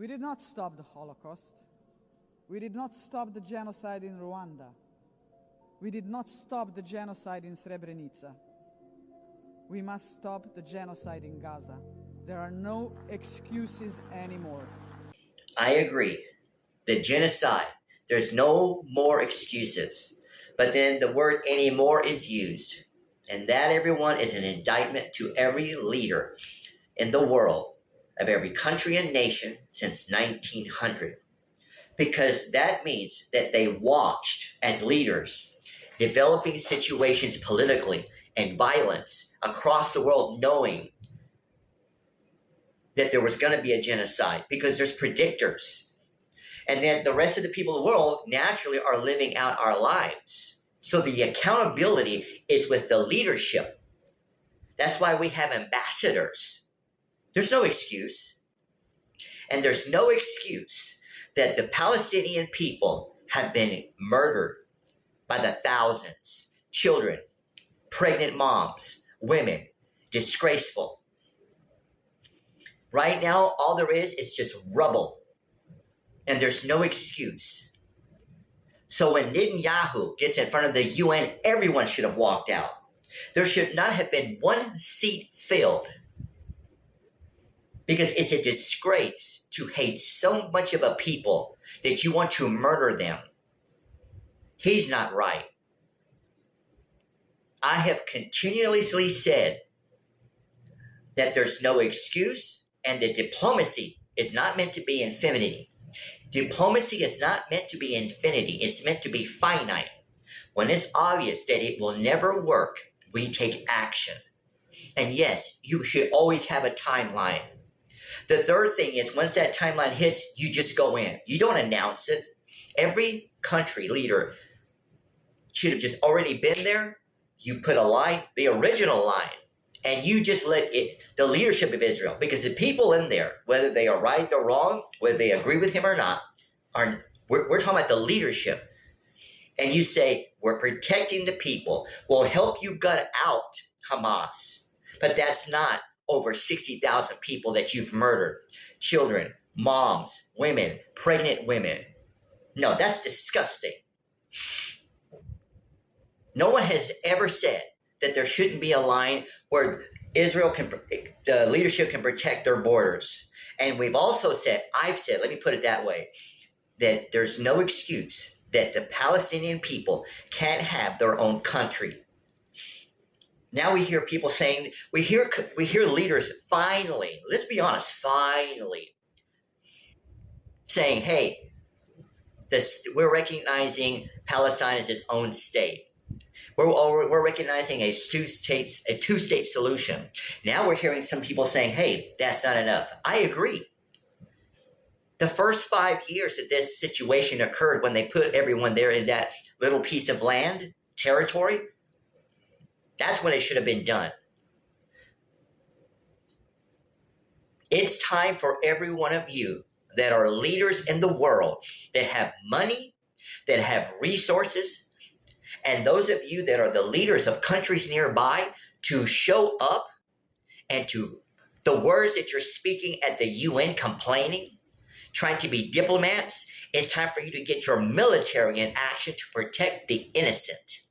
We did not stop the Holocaust. We did not stop the genocide in Rwanda. We did not stop the genocide in Srebrenica. We must stop the genocide in Gaza. There are no excuses anymore. I agree. The genocide, there's no more excuses. But then the word anymore is used. And that, everyone, is an indictment to every leader in the world of every country and nation since 1900. Because that means that they watched as leaders developing situations politically and violence across the world, knowing that there was going to be a genocide because there's predictors. And then the rest of the people of the world naturally are living out our lives. So the accountability is with the leadership. That's why we have ambassadors. There's no excuse. And there's no excuse that the Palestinian people have been murdered by the thousands. Children, pregnant moms, women, disgraceful. Right now, all there is just rubble. And there's no excuse. So when Netanyahu gets in front of the UN, everyone should have walked out. There should not have been one seat filled. Because it's a disgrace to hate so much of a people that you want to murder them. He's not right. I have continuously said that there's no excuse and that diplomacy is not meant to be infinity. Diplomacy is not meant to be infinity. It's meant to be finite. When it's obvious that it will never work, we take action. And yes, you should always have a timeline. The third thing is once that timeline hits, you just go in. You don't announce it. Every country leader should have just already been there. You put a line, the original line, and you just let it, the leadership of Israel, because the people in there, whether they are right or wrong, whether they agree with him or not, we're talking about the leadership. And you say, we're protecting the people. We'll help you gut out Hamas. But that's not over 60,000 people that you've murdered. Children, moms, women, pregnant women. No, that's disgusting. No one has ever said that there shouldn't be a line where Israel the leadership can protect their borders. And we've also said, I've said, let me put it that way, that there's no excuse that the Palestinian people can't have their own country. Now we hear people saying, we hear leaders finally, let's be honest, finally saying, hey, we're recognizing Palestine as its own state. We're recognizing a two-state solution. Now we're hearing some people saying, hey, that's not enough. I agree. The first 5 years that this situation occurred, when they put everyone there in that little piece of land, territory, that's when it should have been done. It's time for every one of you that are leaders in the world, that have money, that have resources, and those of you that are the leaders of countries nearby, to show up and to the words that you're speaking at the UN complaining, trying to be diplomats. It's time for you to get your military in action to protect the innocent.